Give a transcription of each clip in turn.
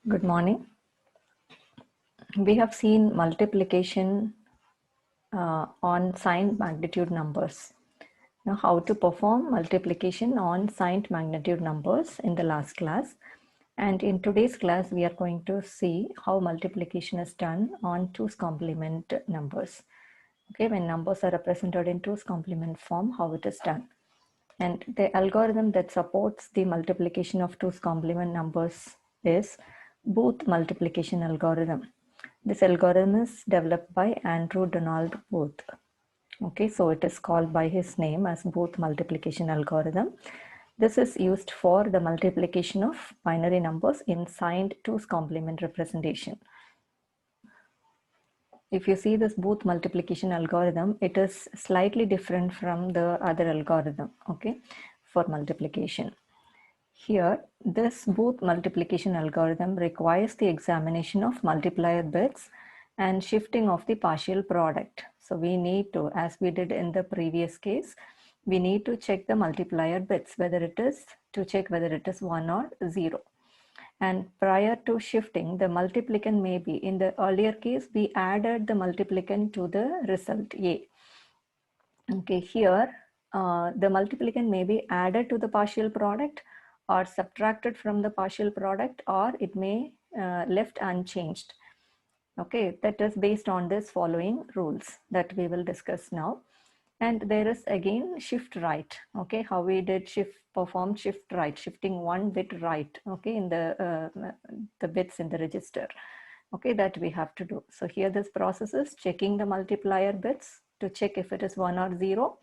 Good morning. We have seen multiplication on signed magnitude numbers. Now, how to perform multiplication on signed magnitude numbers in the last class. And in today's class, we are going to see how multiplication is done on 2's complement numbers. Okay, when numbers are represented in 2's complement form, how it is done. And the algorithm that supports the multiplication of 2's complement numbers is Booth multiplication algorithm. This algorithm is developed by Andrew Donald Booth. Okay, so it is called by his name as Booth multiplication algorithm. This is used for the multiplication of binary numbers in signed 2's complement representation. If you see this Booth multiplication algorithm, it is slightly different from the other algorithm, okay, for multiplication. Here, this Booth multiplication algorithm requires the examination of multiplier bits and shifting of the partial product. So we need to, as we did in the previous case, we need to check the multiplier bits, whether it is to check whether it is 1 or 0. And prior to shifting, the multiplicand may be, in the earlier case, we added the multiplicand to the result A. Okay, here, the multiplicand may be added to the partial product or subtracted from the partial product, or it may left unchanged. Okay, that is based on this following rules that we will discuss now. And there is again shift right. Okay, how we did perform shift right, shifting one bit right. Okay, in the bits in the register. Okay, that we have to do. So here this process is checking the multiplier bits to check if it is 1 or 0,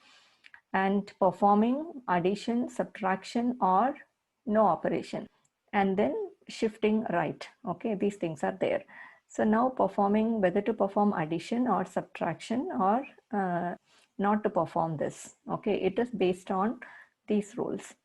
and performing addition, subtraction, or no operation, and then shifting right. Okay, these things are there. So now performing whether to perform addition or subtraction or not to perform this. Okay, it is based on these rules.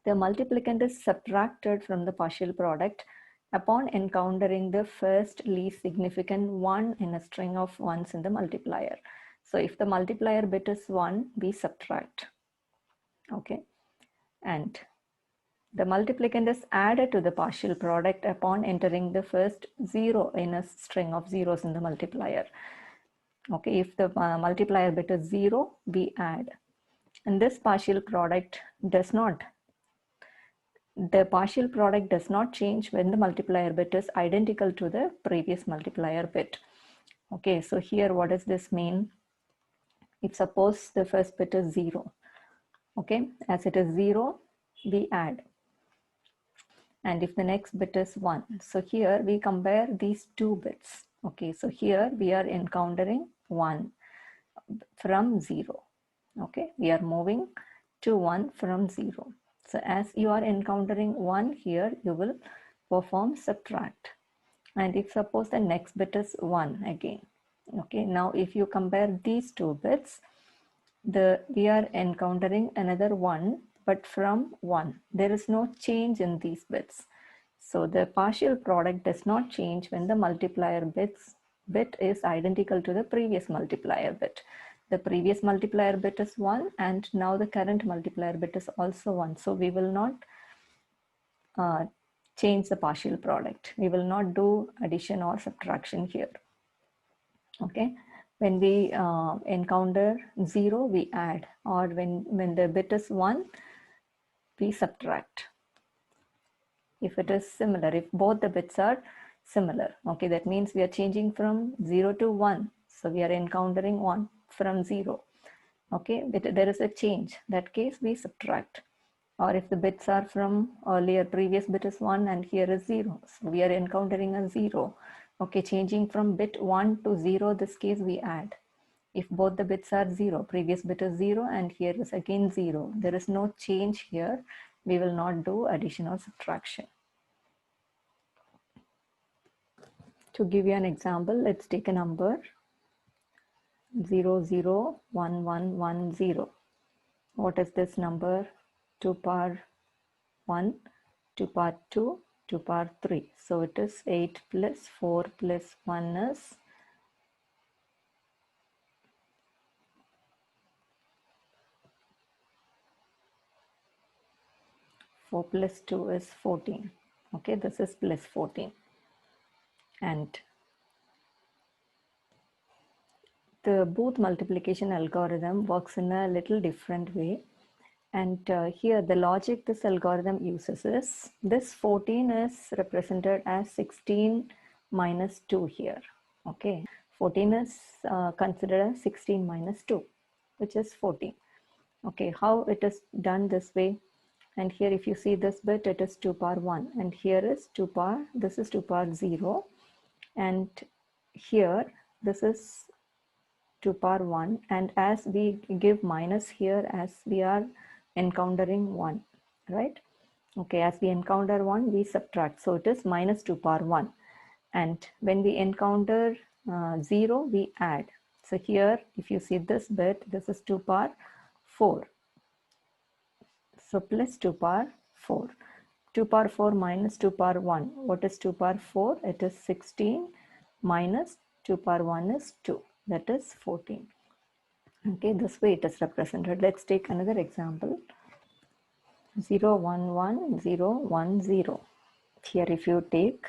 The multiplicand is subtracted from the partial product upon encountering the first least significant 1 in a string of 1s in the multiplier. So if the multiplier bit is 1, we subtract. Okay, and the multiplicand is added to the partial product upon entering the first 0 in a string of zeros in the multiplier. Okay, if the multiplier bit is 0, we add. And this partial product does not, the partial product does not change when the multiplier bit is identical to the previous multiplier bit. Okay, so here what does this mean? If suppose the first bit is 0, okay, as it is 0, we add. And if the next bit is 1, so here we compare these two bits. Okay, so here we are encountering 1 from 0. Okay, we are moving to 1 from 0. So as you are encountering 1 here, you will perform subtract. And if suppose the next bit is 1 again. Okay, now if you compare these two bits, we are encountering another 1, but from 1. There is no change in these bits. So the partial product does not change when the multiplier bit is identical to the previous multiplier bit. The previous multiplier bit is 1, and now the current multiplier bit is also 1. So we will not change the partial product. We will not do addition or subtraction here. Okay, when we encounter 0, we add, or when the bit is 1, we subtract. If it is similar, if both the bits are similar, okay, that means we are changing from 0 to 1. So we are encountering 1 from 0. Okay, but there is a change. That case we subtract. Or if the bits are from earlier, previous bit is 1 and here is 0. So we are encountering a 0. Okay, changing from bit 1 to 0, this case we add. If both the bits are 0, previous bit is 0 and here is again 0, there is no change here, we will not do addition or subtraction. To give you an example, let's take a number 001110. What is this number? 2 power 1, 2 power 2, 2 power 3. So it is 8 plus 4 plus 1 is 4 plus 2 is 14. Okay, this is plus 14. And the booth multiplication algorithm works in a little different way. And here the logic this algorithm uses is, this 14 is represented as 16 minus 2 here. Okay, 14 is considered as 16 minus 2, which is 14. Okay, how it is done this way? And here if you see this bit, it is 2 power 1, and here is 2 power, this is 2 power 0, and here this is 2 power 1, and as we give minus here, as we are encountering 1, right? Okay, as we encounter 1, we subtract, so it is minus 2 power 1, and when we encounter 0, we add. So here if you see this bit, this is 2 power 4, so plus 2 power 4. 2 power 4 minus 2 power 1. What is 2 power 4? It is 16 minus 2 power 1 is 2. That is 14. Okay, this way it is represented. Let's take another example. 0, 1, 1, 0, 1, 0. Here if you take,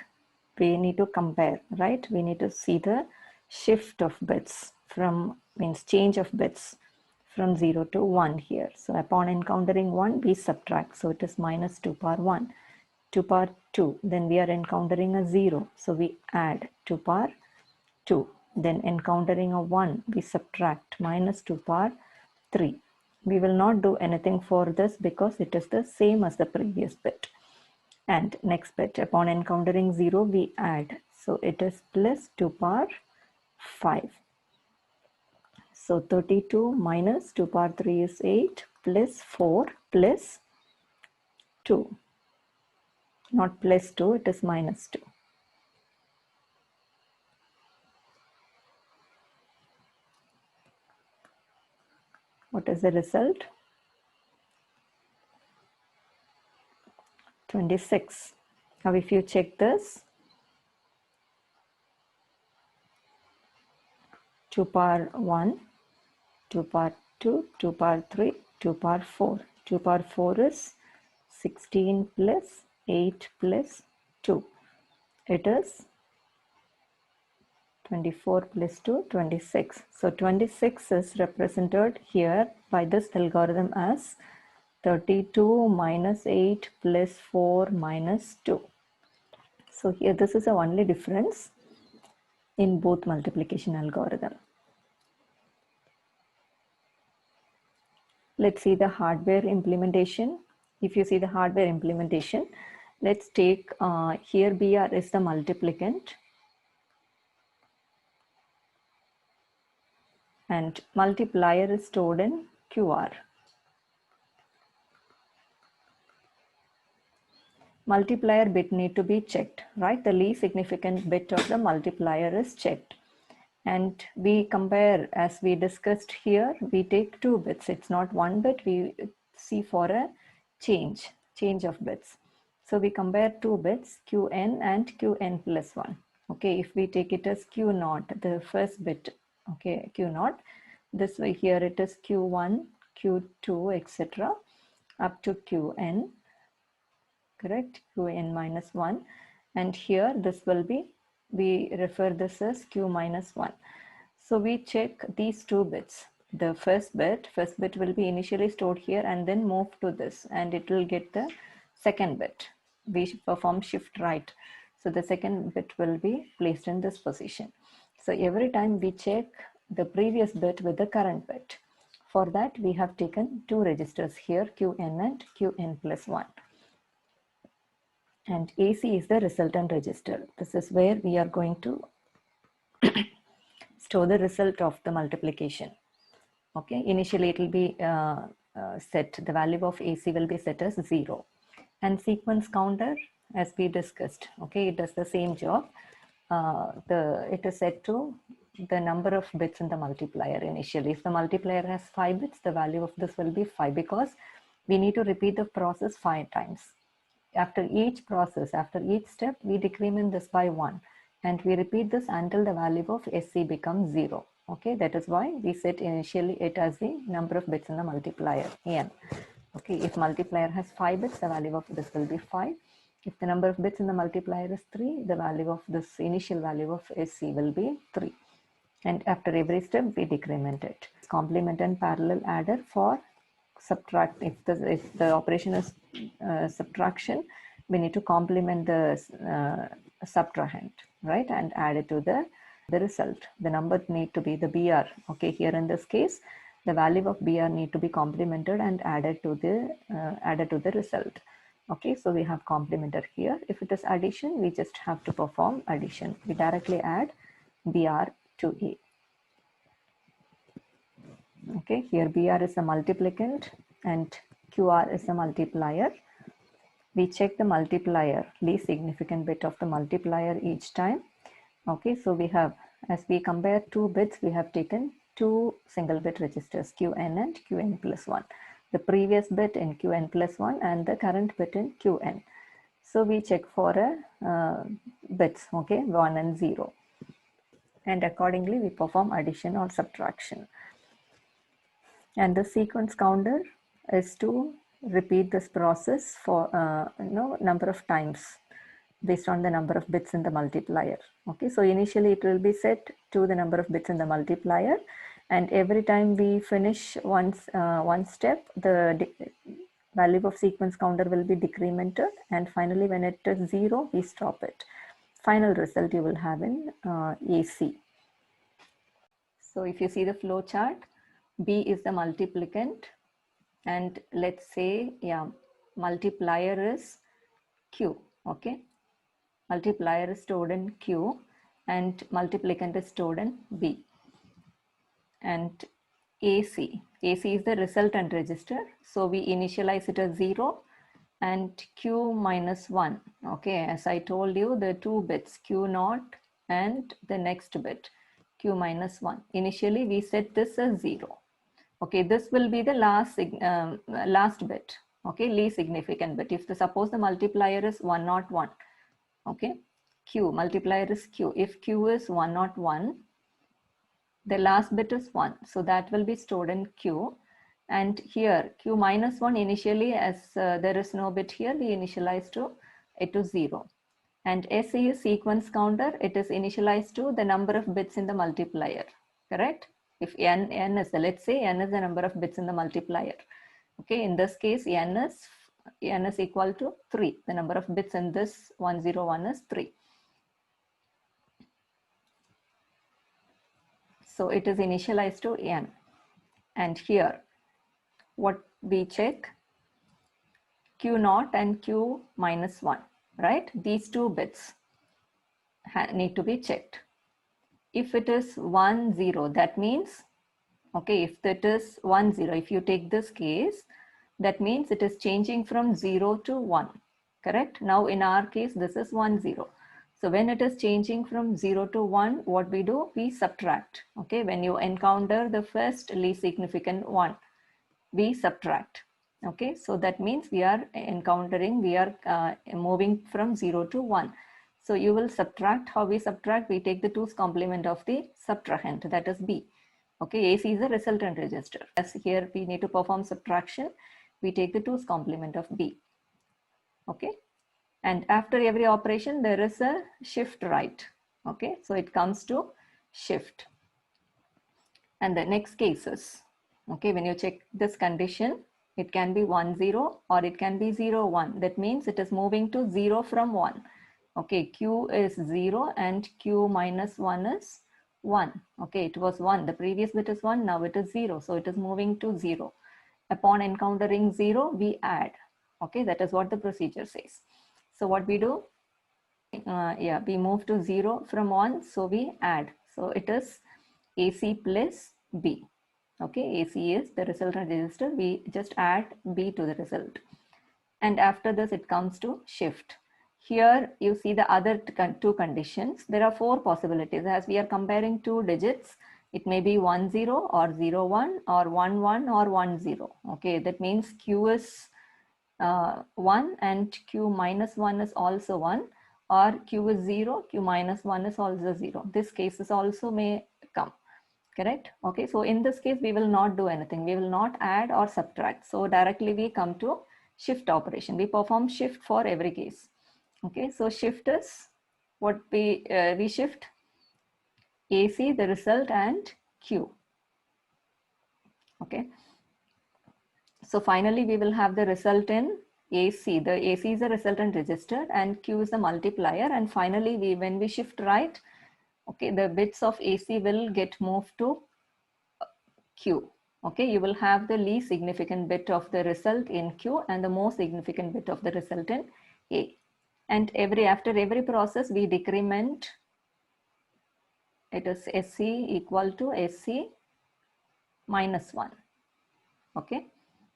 we need to compare, right? We need to see the shift of bits from, means change of bits from 0 to 1 here. So upon encountering 1, we subtract. So it is minus 2 power 1. 2 power 2. Then we are encountering a 0. So we add 2 power 2. Then encountering a 1, we subtract minus 2 power 3. We will not do anything for this because it is the same as the previous bit. And next bit, upon encountering 0, we add. So it is plus 2 power 5. So 32 minus 2 power 3 is 8, plus 4 plus 2. Not plus 2, it is minus 2. What is the result? 26. Now if you check this, 2 power 1, 2 power 2, 2 power 3, 2 power 4. 2 power 4 is 16 plus 8 plus 2. It is 24 plus 2, 26. So 26 is represented here by this algorithm as 32 minus 8 plus 4 minus 2. So here this is the only difference in both multiplication algorithm. Let's see the hardware implementation. If you see the hardware implementation, let's take here BR is the multiplicand and multiplier is stored in QR. Multiplier bit need to be checked, right? The least significant bit of the multiplier is checked. And we compare, as we discussed here, we take 2 bits. It's not 1 bit. We see for a change of bits. So we compare 2 bits, Qn and Qn plus 1. Okay, if we take it as Q0, the first bit, okay, Q0, this way here it is Q1, Q2, etc. up to Qn, correct? Qn minus 1. And here this will be, we refer this as Q minus 1. So we check these 2 bits. The first bit will be initially stored here and then move to this, and it will get the second bit. We perform shift right. So the second bit will be placed in this position. So every time we check the previous bit with the current bit. For that we have taken 2 registers here, Qn and Qn plus 1. And AC is the resultant register. This is where we are going to store the result of the multiplication. Okay, initially it will be set, the value of AC will be set as 0. And sequence counter, as we discussed, okay, it does the same job. It is set to the number of bits in the multiplier initially. If the multiplier has 5 bits, the value of this will be 5 because we need to repeat the process 5 times. After each process, after each step, we decrement this by 1 and we repeat this until the value of SC becomes 0. Okay, that is why we set initially it as the number of bits in the multiplier n. Okay, if multiplier has 5 bits, the value of this will be 5. If the number of bits in the multiplier is 3, the value of this initial value of SC will be 3. And after every step, we decrement it. Complement and parallel adder for subtract. If the operation is subtraction, we need to complement the subtrahend, right, and add it to the result. The number need to be the BR. Okay, here in this case, the value of BR need to be complemented and added to the result. Okay, so we have complementer here. If it is addition, we just have to perform addition. We directly add BR to A. Okay, here BR is a multiplicand and QR is a multiplier. We check the multiplier, least significant bit of the multiplier each time. Okay, so we have, as we compare two bits, we have taken two single bit registers, Qn and Qn plus 1. The previous bit in Qn plus 1 and the current bit in Qn. So we check for bits, okay, 1 and 0. And accordingly, we perform addition or subtraction. And the sequence counter is to repeat this process for number of times based on the number of bits in the multiplier. Okay, so initially it will be set to the number of bits in the multiplier, and every time we finish one step, the value of sequence counter will be decremented, and finally when it is 0, we stop it. Final result you will have in AC. So if you see the flow chart, B is the multiplicand, and let's say, yeah, multiplier is Q, okay? Multiplier is stored in Q and multiplicand is stored in B. And AC is the resultant register. So we initialize it as 0 and Q minus 1. Okay, as I told you, the two bits Q0 and the next bit Q minus 1. Initially we set this as 0. Okay, this will be the last bit. Okay, least significant bit. If suppose the multiplier is 101. Okay, Q, multiplier is Q. If Q is 101, the last bit is 1. So that will be stored in Q. And here Q minus 1 initially, as there is no bit here, we initialize it to 0. And SE is sequence counter. It is initialized to the number of bits in the multiplier, correct? If n is, let's say n is the number of bits in the multiplier. Okay, in this case, n is equal to 3. The number of bits in this 101 is 3. So it is initialized to n. And here, what we check, Q0 and Q minus 1, right? These two bits need to be checked. If it is 1, 0, that means, okay, if it is 1, 0, if you take this case, that means it is changing from 0 to 1, correct? Now in our case, this is 1, 0. So when it is changing from 0 to 1, what we do? We subtract, okay? When you encounter the first least significant 1, we subtract, okay? So that means we are moving from 0 to 1. So you will subtract. How we subtract? We take the 2's complement of the subtrahend, that is B. Okay, AC is the resultant register. As here we need to perform subtraction, we take the 2's complement of B. Okay, and after every operation there is a shift right. Okay, so it comes to shift. And the next cases, okay, when you check this condition, it can be 1, 0 or it can be 0, 1. That means it is moving to 0 from 1. Okay, Q is 0 and Q minus 1 is 1. Okay, it was 1. The previous bit is 1. Now it is 0. So it is moving to 0. Upon encountering 0, we add. Okay, that is what the procedure says. So what we do? We move to 0 from 1. So we add. So it is AC plus B. Okay, AC is the resultant register. We just add B to the result. And after this, it comes to shift. Here you see the other two conditions. There are 4 possibilities. As we are comparing 2 digits, it may be 1, 0 or 0, 1 or 1, 1 or 1, 0. Okay, that means Q is 1 and Q minus 1 is also 1, or Q is 0, Q minus 1 is also 0. This cases also may come, correct? Okay, so in this case, we will not do anything. We will not add or subtract. So directly we come to shift operation. We perform shift for every case. Okay, so shift is what we shift AC, the result, and Q. Okay, so finally we will have the result in AC. The AC is the resultant register and Q is the multiplier, and finally when we shift right, okay, the bits of AC will get moved to Q. Okay, you will have the least significant bit of the result in Q and the most significant bit of the result in A. And after every process we decrement. It is SC equal to SC minus 1. Okay,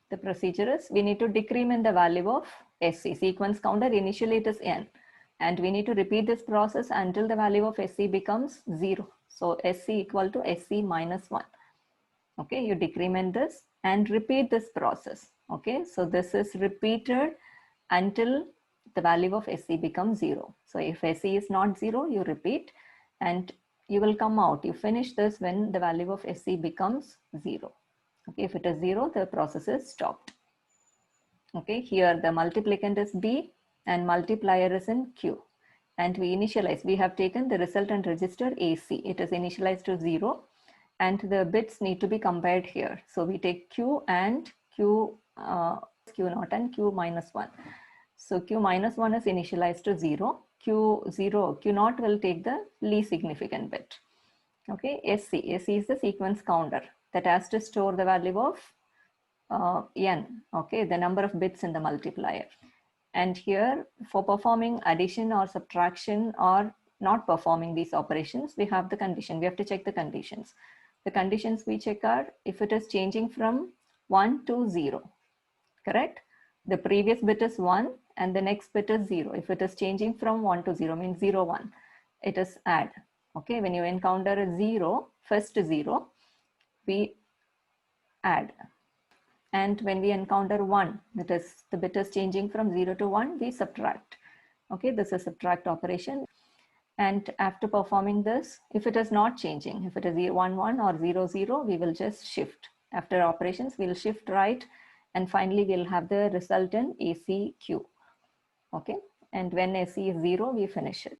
the procedure is we need to decrement the value of SC. Sequence counter, initially it is N, and we need to repeat this process until the value of SC becomes 0. So SC equal to SC minus 1. Okay, you decrement this and repeat this process. Okay, so this is repeated until the value of SC becomes 0. So if SC is not 0, you repeat and you will come out. You finish this when the value of SC becomes 0. Okay, if it is 0, the process is stopped. Okay, here the multiplicand is B and multiplier is in Q. And we initialize, we have taken the resultant register AC. It is initialized to 0 and the bits need to be compared here. So we take Q and Q naught and Q minus 1. So Q minus 1 is initialized to 0. Q naught will take the least significant bit. Okay, SC is the sequence counter that has to store the value of N, okay, the number of bits in the multiplier. And here for performing addition or subtraction or not performing these operations, we have the condition. We have to check the conditions. The conditions we check are if it is changing from 1 to 0, correct? The previous bit is 1 and the next bit is 0. If it is changing from 1 to 0, means 0, 1, it is add. Okay, when you encounter a 0, first 0, we add. And when we encounter 1, that is the bit is changing from 0 to 1, we subtract. Okay, this is subtract operation. And after performing this, if it is not changing, if it is 1, 1 or 0, 0, we will just shift. After operations, we'll shift right. And finally, we'll have the result in ACQ. Okay, and when AC is 0, we finish it.